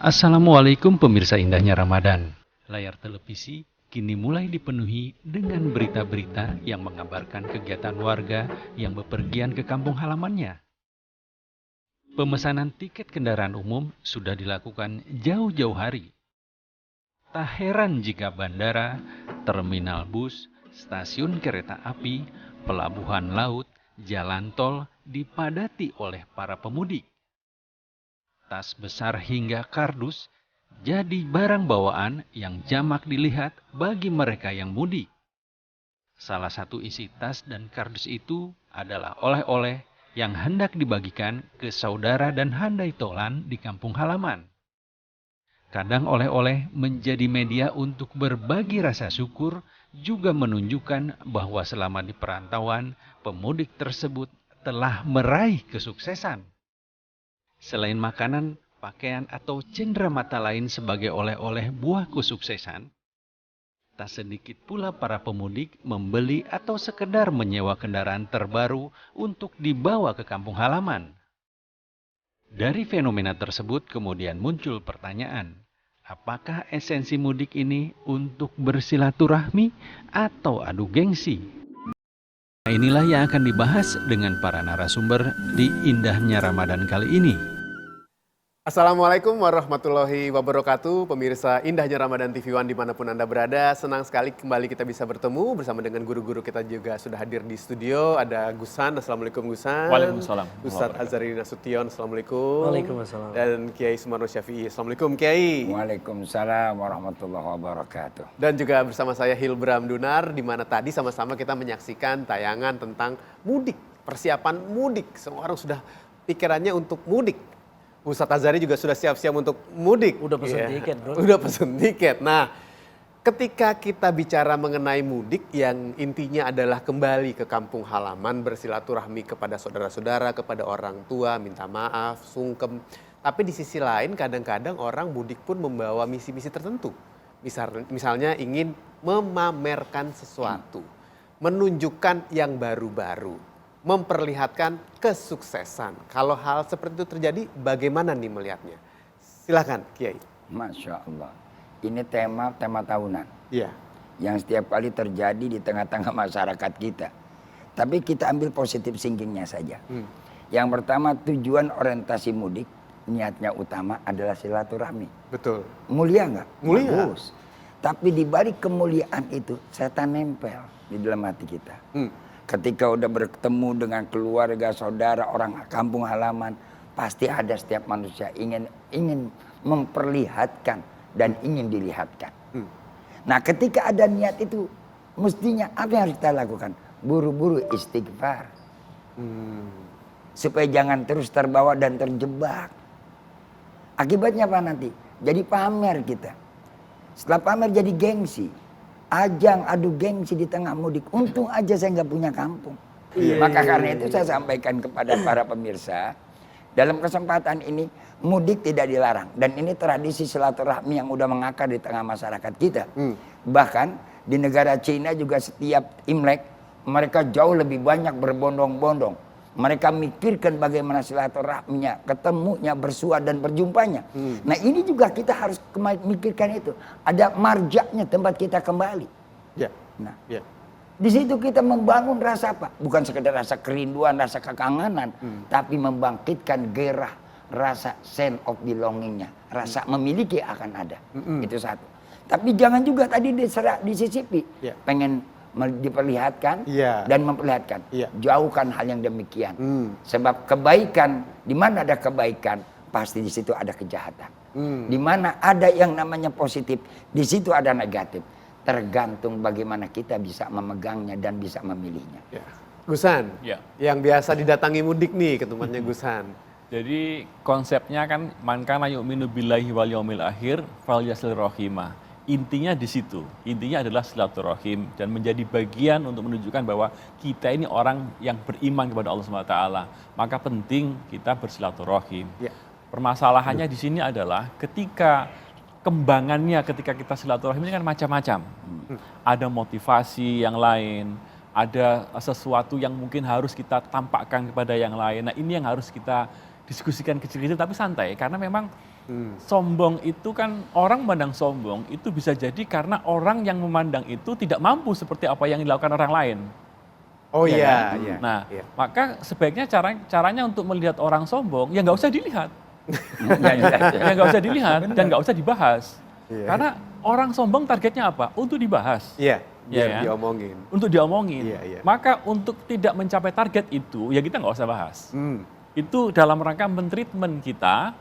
Assalamualaikum pemirsa indahnya Ramadan. Layar televisi kini mulai dipenuhi dengan berita-berita yang mengabarkan kegiatan warga yang bepergian ke kampung halamannya. Pemesanan tiket kendaraan umum sudah dilakukan jauh-jauh hari. Tak heran jika bandara, terminal bus, stasiun kereta api, pelabuhan laut, jalan tol dipadati oleh para pemudik. Tas besar hingga kardus jadi barang bawaan yang jamak dilihat bagi mereka yang mudik. Salah satu isi tas dan kardus itu adalah oleh-oleh yang hendak dibagikan ke saudara dan handai tolan di kampung halaman. Kadang oleh-oleh menjadi media untuk berbagi rasa syukur, juga menunjukkan bahwa selama di perantauan, pemudik tersebut telah meraih kesuksesan. Selain makanan, pakaian atau cenderamata lain sebagai oleh-oleh buah kesuksesan, tak sedikit pula para pemudik membeli atau sekedar menyewa kendaraan terbaru untuk dibawa ke kampung halaman. Dari fenomena tersebut kemudian muncul pertanyaan, apakah esensi mudik ini untuk bersilaturahmi atau adu gengsi? Nah, inilah yang akan dibahas dengan para narasumber di Indahnya Ramadan kali ini. Assalamualaikum warahmatullahi wabarakatuh, pemirsa Indahnya Ramadan TV One dimanapun Anda berada. Senang sekali kembali kita bisa bertemu bersama dengan guru-guru kita juga sudah hadir di studio. Ada Gusan, Assalamualaikum Gusan. Waalaikumsalam. Ustadz Azhari Nasution, Assalamualaikum. Waalaikumsalam. Dan Kiai Sumarno Syafi'i, Assalamualaikum Kiai. Waalaikumsalam warahmatullahi wabarakatuh. Dan juga bersama saya Hilbram Dunar, di mana tadi sama-sama kita menyaksikan tayangan tentang mudik, persiapan mudik. Semua orang sudah pikirannya untuk mudik. Ustadz Azhari juga sudah siap-siap untuk mudik. Udah pesen tiket, bro. Udah pesen tiket. Nah, ketika kita bicara mengenai mudik yang intinya adalah kembali ke kampung halaman, bersilaturahmi kepada saudara-saudara, kepada orang tua, minta maaf, sungkem. Tapi di sisi lain kadang-kadang orang mudik pun membawa misi-misi tertentu. Misalnya ingin memamerkan sesuatu, menunjukkan yang baru-baru, memperlihatkan kesuksesan. Kalau hal seperti itu terjadi, bagaimana nih melihatnya? Silakan, Kiai. Masya Allah. Ini tema tahunan. Iya. Yang setiap kali terjadi di tengah-tengah masyarakat kita. Tapi kita ambil positif thinkingnya saja. Yang pertama, tujuan orientasi mudik, niatnya utama adalah silaturahmi. Betul. Mulia nggak? Mulia. Bagus. Tapi di balik kemuliaan itu, setan nempel di dalam hati kita. Ketika udah bertemu dengan keluarga, saudara, orang kampung halaman, pasti ada setiap manusia ingin memperlihatkan dan ingin dilihatkan. Nah, ketika ada niat itu, mestinya apa yang harus kita lakukan? Buru-buru istighfar. Supaya jangan terus terbawa dan terjebak. Akibatnya apa nanti? Jadi pamer kita. Setelah pamer jadi gengsi. Ajang adu gengsi di tengah mudik. Untung aja saya nggak punya kampung. Maka karena itu saya sampaikan kepada para pemirsa, dalam kesempatan ini mudik tidak dilarang. Dan ini tradisi silaturahmi yang udah mengakar di tengah masyarakat kita. Bahkan di negara Cina juga setiap Imlek mereka jauh lebih banyak berbondong-bondong. Mereka mikirkan bagaimana silaturahminya, ketemunya, bersua dan berjumpanya. Nah ini juga kita harus mikirkan itu. Ada marjaknya tempat kita kembali. Ya. Nah, Ya. di situ kita membangun rasa apa? Bukan sekedar rasa kerinduan, rasa kekangenan, tapi membangkitkan gairah, rasa sense of belongingnya, rasa memiliki akan ada. Itu satu. Tapi jangan juga tadi disisipi, pengen diperlihatkan dan memperlihatkan. Jauhkan hal yang demikian. Sebab kebaikan, di mana ada kebaikan, pasti di situ ada kejahatan. Di mana ada yang namanya positif, di situ ada negatif. Tergantung bagaimana kita bisa memegangnya dan bisa memilihnya. Gusan, Ya. yang biasa didatangi mudik nih ke tempatnya Gusan. Jadi konsepnya kan man kana yu'minu billahi wal yaumil akhir falyasil rahimah. Intinya di situ. Intinya adalah silaturahim dan menjadi bagian untuk menunjukkan bahwa kita ini orang yang beriman kepada Allah SWT. Maka penting kita bersilaturahim. Permasalahannya di sini adalah ketika kembangannya ketika kita silaturahim ini kan macam-macam. Ada motivasi yang lain, ada sesuatu yang mungkin harus kita tampakkan kepada yang lain. Nah, ini yang harus kita diskusikan kecil-kecil tapi santai karena memang Sombong itu kan, orang memandang sombong itu bisa jadi karena orang yang memandang itu tidak mampu seperti apa yang dilakukan orang lain. Oh Ya iya, kan? iya. Nah, iya. maka sebaiknya caranya untuk melihat orang sombong, ya nggak usah dilihat. Ya nggak usah dilihat dan nggak usah dibahas. Iya. Karena orang sombong targetnya apa? Untuk dibahas. Iya, biar Iya kan? diomongin. Untuk diomongin. Iya, iya. Maka untuk tidak mencapai target itu, ya kita nggak usah bahas. Hmm. Itu dalam rangka mentreatment kita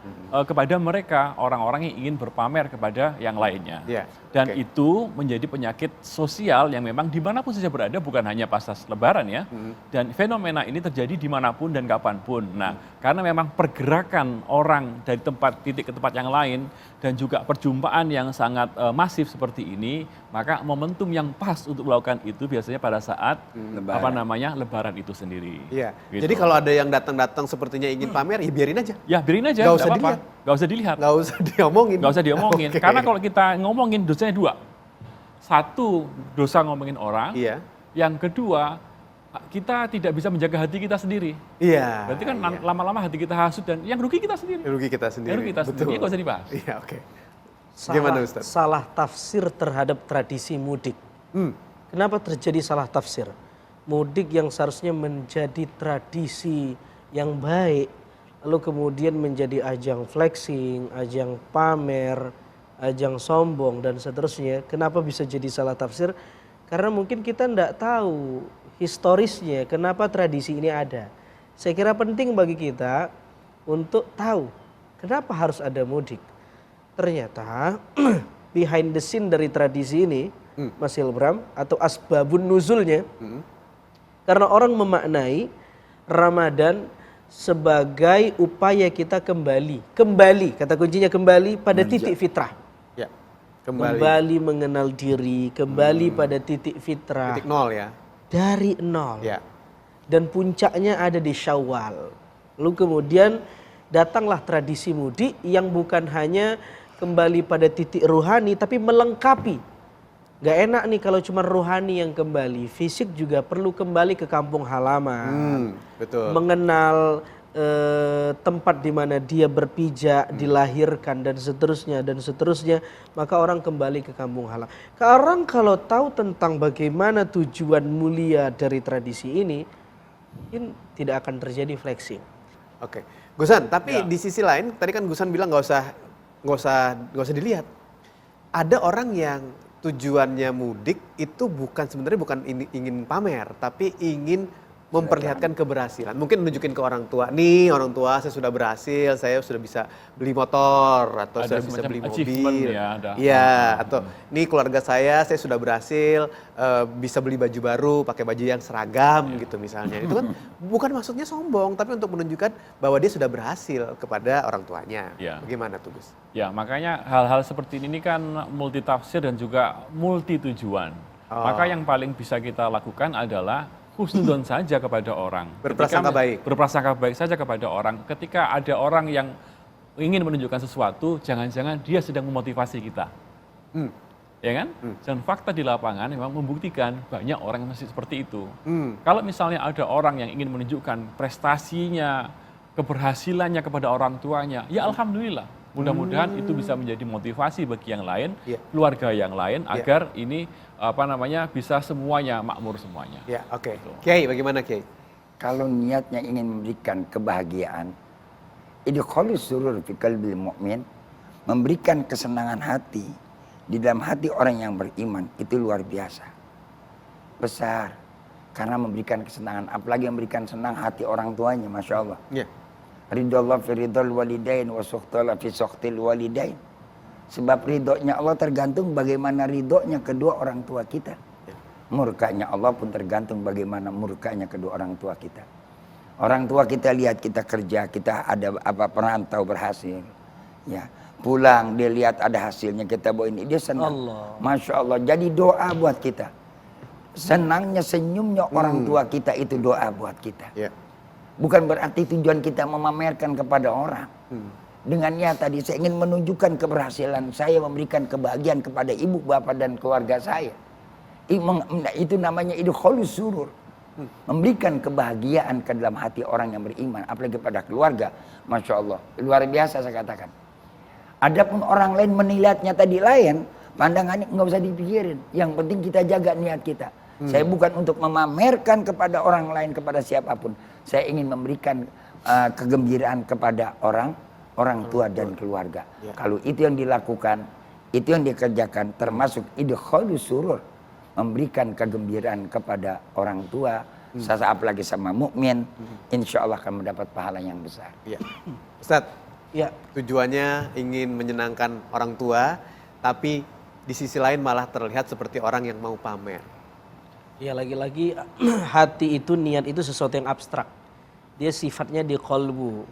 kepada mereka, orang-orang yang ingin berpamer kepada yang lainnya. Iya, Dan oke. itu menjadi penyakit sosial yang memang dimanapun saja berada, bukan hanya pas lebaran ya. Dan fenomena ini terjadi dimanapun dan kapanpun. Nah, karena memang pergerakan orang dari titik ke tempat yang lain, dan juga perjumpaan yang sangat masif seperti ini, maka momentum yang pas untuk melakukan itu biasanya pada saat lebaran itu sendiri. Iya. Gitu. Jadi kalau ada yang datang-datang sepertinya ingin pamer, ya biarin aja. Ya biarin aja, Nggak nggak usah apa-apa. dilihat. Nggak usah dilihat. Nggak usah diomongin. Nggak usah diomongin. Oke. Karena kalau kita ngomongin dosanya dua. Satu, dosa ngomongin orang. Iya. Yang kedua, kita tidak bisa menjaga hati kita sendiri. Iya. Berarti kan iya. lama-lama hati kita hasut dan yang rugi kita sendiri. Rugi kita sendiri. Yang rugi kita sendiri, nggak usah dibahas. Iya, oke. Gimana, Ustaz? Salah tafsir terhadap tradisi mudik. Kenapa terjadi salah tafsir? Mudik yang seharusnya menjadi tradisi yang baik, lalu kemudian menjadi ajang flexing, ajang pamer, ajang sombong dan seterusnya. Kenapa bisa jadi salah tafsir? Karena mungkin kita tidak tahu historisnya, kenapa tradisi ini ada. Saya kira penting bagi kita untuk tahu kenapa harus ada mudik. Ternyata behind the scene dari tradisi ini, Mas Hilbram, atau asbabun nuzulnya, karena orang memaknai Ramadan sebagai upaya kita kembali, kata kuncinya kembali pada titik fitrah. Ya. Kembali mengenal diri, kembali pada titik fitrah. Titik nol ya. Dari nol. Ya. Dan puncaknya ada di Syawal. Lalu kemudian datanglah tradisi mudik yang bukan hanya kembali pada titik ruhani, tapi melengkapi. Gak enak nih kalau cuma ruhani yang kembali, fisik juga perlu kembali ke kampung halaman. Betul. Mengenal tempat di mana dia berpijak, dilahirkan dan seterusnya, maka orang kembali ke kampung halaman. Orang kalau tahu tentang bagaimana tujuan mulia dari tradisi ini, mungkin tidak akan terjadi flexing. Oke. Gusan, tapi di sisi lain, tadi kan Gusan bilang nggak usah dilihat. Ada orang yang tujuannya mudik itu sebenarnya bukan ingin pamer, tapi ingin memperlihatkan keberhasilan. Mungkin nunjukin ke orang tua, nih orang tua saya sudah berhasil, saya sudah bisa beli motor atau Ada saya bisa beli achievement mobil. ya, ada. Iya, atau nih keluarga saya sudah berhasil bisa beli baju baru, pakai baju yang seragam gitu misalnya. Itu kan bukan maksudnya sombong, tapi untuk menunjukkan bahwa dia sudah berhasil kepada orang tuanya. Ya. Bagaimana tuh, Gus? Ya, makanya hal-hal seperti ini kan multi tafsir dan juga multi tujuan. Maka yang paling bisa kita lakukan adalah husnudon saja kepada orang. Berprasangka baik. Berprasangka baik saja kepada orang. Ketika ada orang yang ingin menunjukkan sesuatu, jangan-jangan dia sedang memotivasi kita. Ya kan? Dan fakta di lapangan memang membuktikan banyak orang yang masih seperti itu. Kalau misalnya ada orang yang ingin menunjukkan prestasinya, keberhasilannya kepada orang tuanya, ya alhamdulillah. Mudah-mudahan itu bisa menjadi motivasi bagi yang lain, keluarga yang lain, agar ini bisa semuanya makmur semuanya. Ya, oke. Kiai, bagaimana Kiai? Kalau niatnya ingin memberikan kebahagiaan, idkhalus surur fi qalbil mu'min, memberikan kesenangan hati di dalam hati orang yang beriman, itu luar biasa. Besar. Karena memberikan kesenangan, apalagi memberikan senang hati orang tuanya, Masya Allah. Ya. Ridallah fi ridal walidain wa sukhtallah fi sukhtil walidain. Sebab ridhonya Allah tergantung bagaimana ridhonya kedua orang tua kita. Murkanya Allah pun tergantung bagaimana murkanya kedua orang tua kita. Orang tua kita lihat kita kerja, kita ada perantau berhasil. Ya, pulang dia lihat ada hasilnya, kita bawa ini, dia senang. Masya Allah, jadi doa buat kita. Senangnya, senyumnya orang tua kita itu doa buat kita. Ya. Bukan berarti tujuan kita memamerkan kepada orang. Dengan niat tadi saya ingin menunjukkan keberhasilan saya, memberikan kebahagiaan kepada ibu, bapak dan keluarga saya. Itu namanya idkhalus surur. Memberikan kebahagiaan ke dalam hati orang yang beriman, apalagi pada keluarga. Masya Allah, luar biasa saya katakan. Adapun orang lain menilainya tadi lain, pandangannya nggak usah dipikirin. Yang penting kita jaga niat kita. Saya bukan untuk memamerkan kepada orang lain, kepada siapapun. Saya ingin memberikan kegembiraan kepada orang tua dan keluarga. Kalau itu yang dilakukan, itu yang dikerjakan, termasuk idkhalus surur, memberikan kegembiraan kepada orang tua, apalagi sama mukmin, insya Allah akan mendapat pahala yang besar. Ya. Ustadz, ya, tujuannya ingin menyenangkan orang tua, tapi di sisi lain malah terlihat seperti orang yang mau pamer. Ya, lagi-lagi hati itu, niat itu sesuatu yang abstrak. Dia sifatnya di qalbu.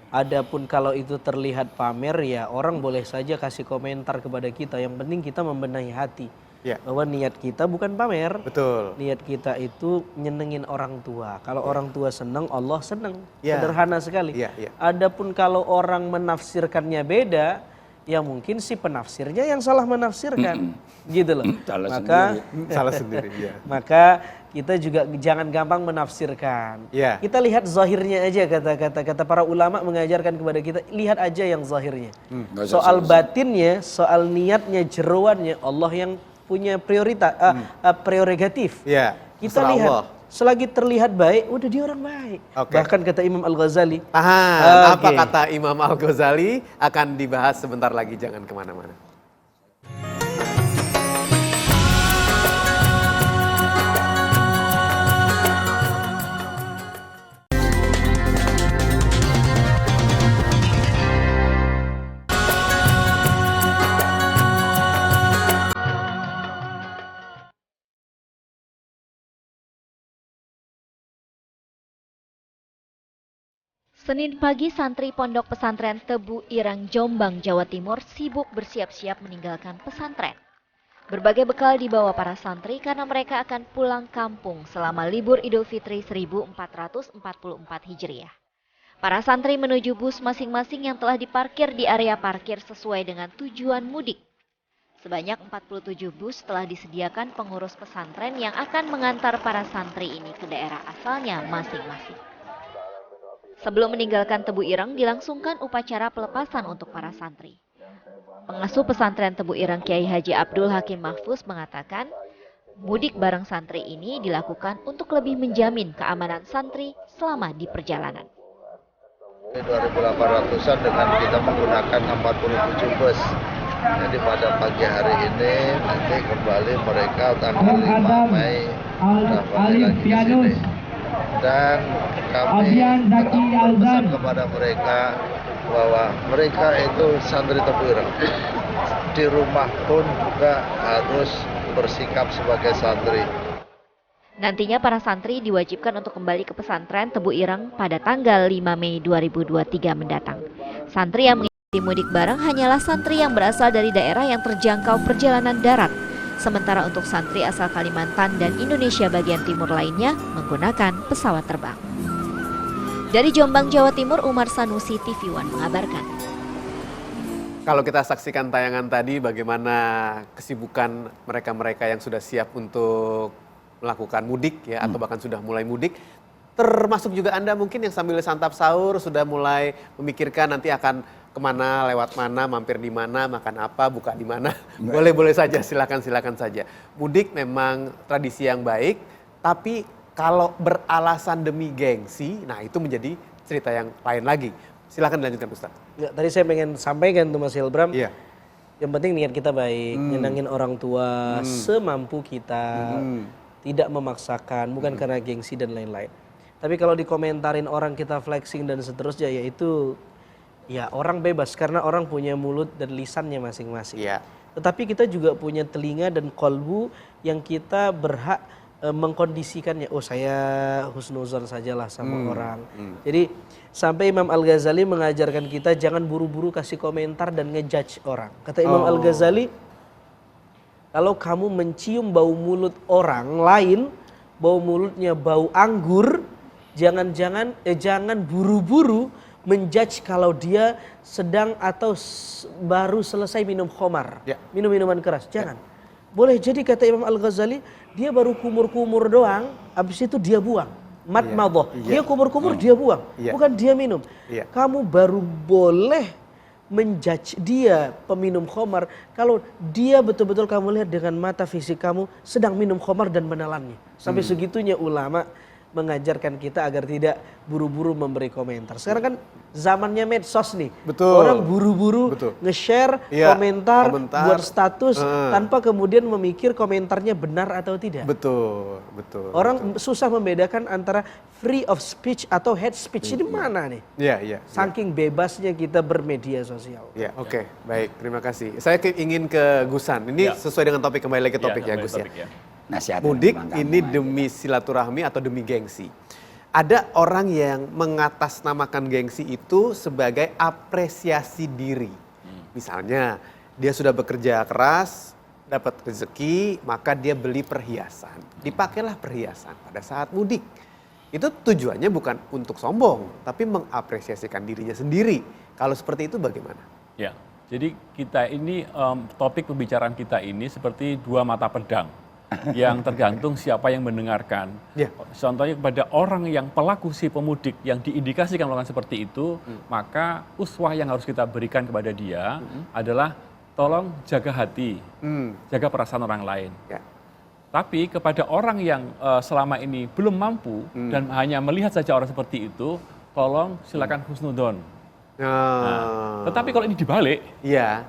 Adapun kalau itu terlihat pamer, ya orang boleh saja kasih komentar kepada kita. Yang penting kita membenahi hati. Ya. Bahwa niat kita bukan pamer. Betul. Niat kita itu nyenengin orang tua. Kalau orang tua senang, Allah senang. Ya. Sederhana sekali. Ya, ya. Adapun kalau orang menafsirkannya beda, ya mungkin si penafsirnya yang salah menafsirkan. Gitu loh. Salah sendiri. Ya. Maka kita juga jangan gampang menafsirkan. Ya. Kita lihat zahirnya aja, kata para ulama mengajarkan kepada kita, lihat aja yang zahirnya. Soal batinnya, soal niatnya, jeroannya, Allah yang punya prioritas, prerogatif. Ya. Kita lihat, Allah. Selagi terlihat baik, udah dia orang baik. Okay. Bahkan kata Imam Al-Ghazali. Apa kata Imam Al-Ghazali akan dibahas sebentar lagi, jangan kemana-mana. Senin pagi, santri Pondok Pesantren Tebu Ireng, Jombang, Jawa Timur sibuk bersiap-siap meninggalkan pesantren. Berbagai bekal dibawa para santri karena mereka akan pulang kampung selama libur Idul Fitri 1444 Hijriah. Para santri menuju bus masing-masing yang telah diparkir di area parkir sesuai dengan tujuan mudik. Sebanyak 47 bus telah disediakan pengurus pesantren yang akan mengantar para santri ini ke daerah asalnya masing-masing. Sebelum meninggalkan Tebu Ireng, dilangsungkan upacara pelepasan untuk para santri. Pengasuh pesantren Tebu Ireng Kiai Haji Abdul Hakim Mahfuz mengatakan, mudik bareng santri ini dilakukan untuk lebih menjamin keamanan santri selama di perjalanan. 2.800-an dengan kita menggunakan 47 bus. Jadi pada pagi hari ini nanti kembali mereka tanggal 5 Mei kembali lagi ke sini. Dan kami berpesan kepada mereka bahwa mereka itu santri Tebu Ireng. Di rumah pun juga harus bersikap sebagai santri. Nantinya para santri diwajibkan untuk kembali ke pesantren Tebu Ireng pada tanggal 5 Mei 2023 mendatang. Santri yang mengikuti mudik bareng hanyalah santri yang berasal dari daerah yang terjangkau perjalanan darat. Sementara untuk santri asal Kalimantan dan Indonesia bagian timur lainnya menggunakan pesawat terbang. Dari Jombang, Jawa Timur, Umar Sanusi, TV One mengabarkan. Kalau kita saksikan tayangan tadi bagaimana kesibukan mereka-mereka yang sudah siap untuk melakukan mudik ya atau bahkan sudah mulai mudik, termasuk juga Anda mungkin yang sambil santap sahur sudah mulai memikirkan nanti akan kemana, lewat mana, mampir di mana, makan apa, buka di mana. Boleh-boleh saja, silakan saja. Mudik memang tradisi yang baik, tapi kalau beralasan demi gengsi, nah itu menjadi cerita yang lain lagi. Silakan dilanjutkan Ustaz. Ya, tadi saya pengen sampaikan tuh Mas Hilbram. Iya. Yang penting niat kita baik, nyenangin orang tua semampu kita, tidak memaksakan, bukan karena gengsi dan lain-lain. Tapi kalau dikomentarin orang kita flexing dan seterusnya, yaitu ya orang bebas karena orang punya mulut dan lisannya masing-masing. Ya. Tetapi kita juga punya telinga dan kolbu yang kita berhak mengkondisikannya. Oh saya husnuzon sajalah sama orang. Jadi sampai Imam Al-Ghazali mengajarkan kita jangan buru-buru kasih komentar dan ngejudge orang. Kata Imam Al-Ghazali, kalau kamu mencium bau mulut orang lain, bau mulutnya bau anggur, jangan buru-buru menjudge kalau dia sedang atau baru selesai minum khamar, minum minuman keras. Jangan. Boleh jadi kata Imam Al-Ghazali, dia baru kumur-kumur doang, habis itu dia buang. Matmadhah. Dia kumur-kumur, dia buang. Bukan dia minum. Kamu baru boleh menjudge dia peminum khamar kalau dia betul-betul kamu lihat dengan mata fisik kamu sedang minum khamar dan menelannya. Sampai segitunya ulama mengajarkan kita agar tidak buru-buru memberi komentar. Sekarang kan zamannya medsos nih. Betul. Orang buru-buru nge-share Iya, komentar, buat status Heeh. tanpa kemudian memikir komentarnya benar atau tidak. Betul, betul. Orang susah membedakan antara free of speech atau hate speech. Ini mana nih? Iya, iya. Saking bebasnya kita bermedia sosial. Ya, oke, baik, terima kasih. Saya ingin ke Gusan. Ini sesuai dengan topik, kembali lagi ke topik ya, kembali Gus ya. topik, ya. Nasihat Mudik Bang ini Kamal. demi silaturahmi atau demi gengsi. Ada orang yang mengatasnamakan gengsi itu sebagai apresiasi diri. Misalnya dia sudah bekerja keras, dapat rezeki, maka dia beli perhiasan. Dipakailah perhiasan pada saat mudik. Itu tujuannya bukan untuk sombong, tapi mengapresiasikan dirinya sendiri. Kalau seperti itu bagaimana? Ya, jadi kita ini topik pembicaraan kita ini seperti dua mata pedang yang tergantung siapa yang mendengarkan. Ya. Contohnya kepada orang yang pelaku si pemudik yang diindikasikan melakukan seperti itu, maka uswah yang harus kita berikan kepada dia adalah tolong jaga hati, jaga perasaan orang lain. Ya. Tapi kepada orang yang selama ini belum mampu dan hanya melihat saja orang seperti itu, tolong silakan husnudon. Nah, tetapi kalau ini dibalik, Iya.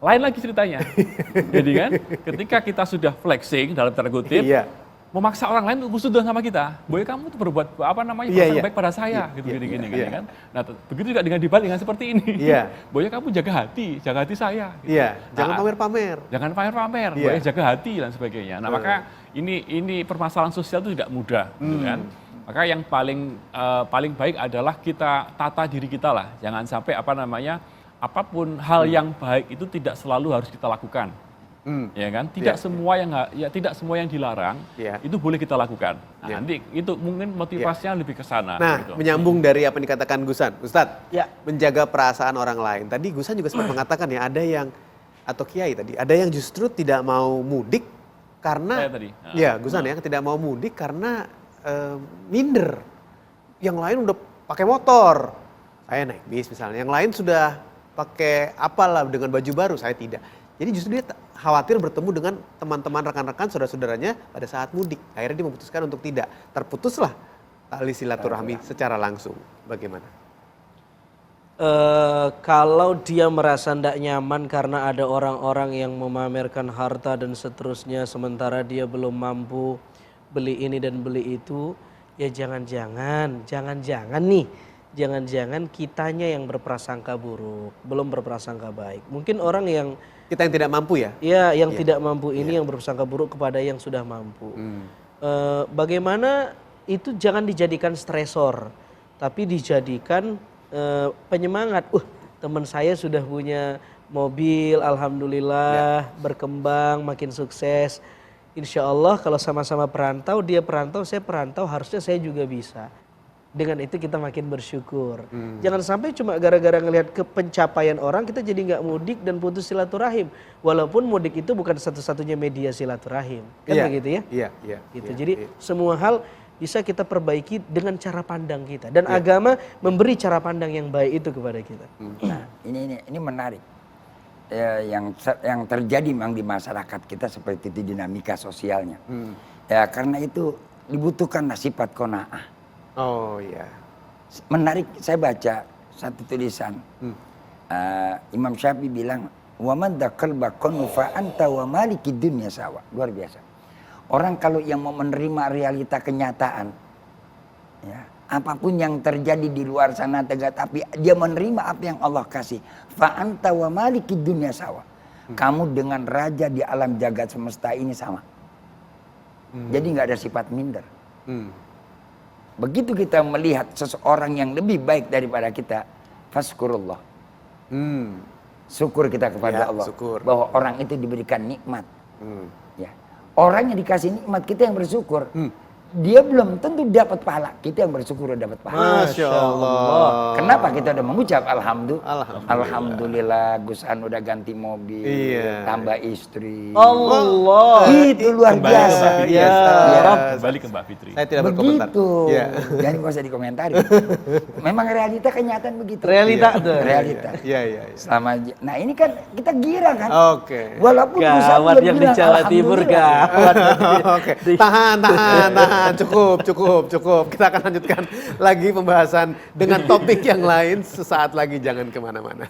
lain lagi ceritanya. Jadi kan, ketika kita sudah flexing dalam tanda kutip, Iya. memaksa orang lain untuk husnudon sama kita, boleh kamu tuh berbuat apa namanya Iya, perasaan iya. baik pada saya, Iya, gitu iya, gini iya. kan. Nah, begitu juga dengan dibalik dengan seperti ini. Iya. Boleh kamu jaga hati saya. Gitu. Iya, jangan Nah, pamer-pamer. Jangan pamer-pamer, Iya. boleh jaga hati dan sebagainya. Nah, maka ini permasalahan sosial itu tidak mudah, gitu kan. Maka yang paling baik adalah kita tata diri kita lah. Jangan sampai apapun hal yang baik itu tidak selalu harus kita lakukan. Ya kan? Tidak semua yang dilarang Iya. itu boleh kita lakukan. Nah, Iya. nanti itu mungkin motivasinya lebih ke sana. Nah, gitu. menyambung dari apa yang dikatakan Gusan, Ustadz, Ya. menjaga perasaan orang lain. Tadi Gusan juga sempat mengatakan ya, ada yang atau Kiai tadi, ada yang justru tidak mau mudik karena, Saya tadi. Nah. ya Gusan ya, tidak mau mudik karena minder. Yang lain udah pakai motor, saya naik bis misalnya. Yang lain sudah pakai apalah dengan baju baru, saya tidak. Jadi justru dia khawatir bertemu dengan teman-teman, rekan-rekan, saudara-saudaranya pada saat mudik. Akhirnya dia memutuskan untuk tidak. Terputuslah tali silaturahmi secara langsung. Bagaimana? Kalau dia merasa tidak nyaman karena ada orang-orang yang memamerkan harta dan seterusnya, sementara dia belum mampu beli ini dan beli itu, ya jangan-jangan nih, jangan-jangan kitanya yang berprasangka buruk, belum berprasangka baik. Mungkin orang yang Kita yang tidak mampu ya? yang tidak mampu ini yang berprasangka buruk kepada yang sudah mampu. Bagaimana itu jangan dijadikan stresor, tapi dijadikan penyemangat. Teman saya sudah punya mobil, alhamdulillah berkembang, makin sukses. Insya Allah kalau sama-sama perantau, dia perantau, saya perantau, harusnya saya juga bisa. Dengan itu kita makin bersyukur. Jangan sampai cuma gara-gara ngelihat pencapaian orang kita jadi nggak mudik dan putus silaturahim. Walaupun mudik itu bukan satu-satunya media silaturahim, kan Iya, begitu ya? Iya, iya. Gitu. iya, Jadi iya. semua hal bisa kita perbaiki dengan cara pandang kita, dan agama memberi cara pandang yang baik itu kepada kita. Nah, ini menarik. Yang terjadi memang di masyarakat kita seperti itu dinamika sosialnya. Ya karena itu dibutuhkanlah sifat qanaah. Oh iya. Menarik, saya baca satu tulisan. Imam Syafi'i bilang, "Wa man daqalba qanu fa anta wa maliki dunya sawa." Luar biasa. Orang kalau yang mau menerima realita kenyataan, ya, apapun yang terjadi di luar sana tapi dia menerima apa yang Allah kasih. Fa anta wa maliki dunya sawa. Kamu dengan raja di alam jagat semesta ini sama. Jadi nggak ada sifat minder. Begitu kita melihat seseorang yang lebih baik daripada kita, faskurullah. Syukur kita kepada Ya, Allah syukur. bahwa orang itu diberikan nikmat. Ya. Orang yang dikasih nikmat kita yang bersyukur. dia belum tentu dapat pahala. Kita yang bersyukur dapat pahala. Masya Allah. Kenapa kita udah mengucap Alhamdulillah. Alhamdulillah Gus An udah ganti mobil, Iya. tambah istri. Allah. Itu luar Kembali ke Mbak biasa. Fitri. Ya. Kembali ke Mbak Fitri. Saya tidak berkomentar. Begitu. Iya. Jangan gak usah dikomentari. Memang realita kenyataan begitu. Realita tuh. Realita. Iya. Nah ini kan kita gira kan. Oke. Walaupun Gus An Gawat udah yang di bilang, Jawa Timur, Alhamdulillah. gawat. Oke, tahan. Cukup. Kita akan lanjutkan lagi pembahasan dengan topik yang lain sesaat lagi. Jangan kemana-mana.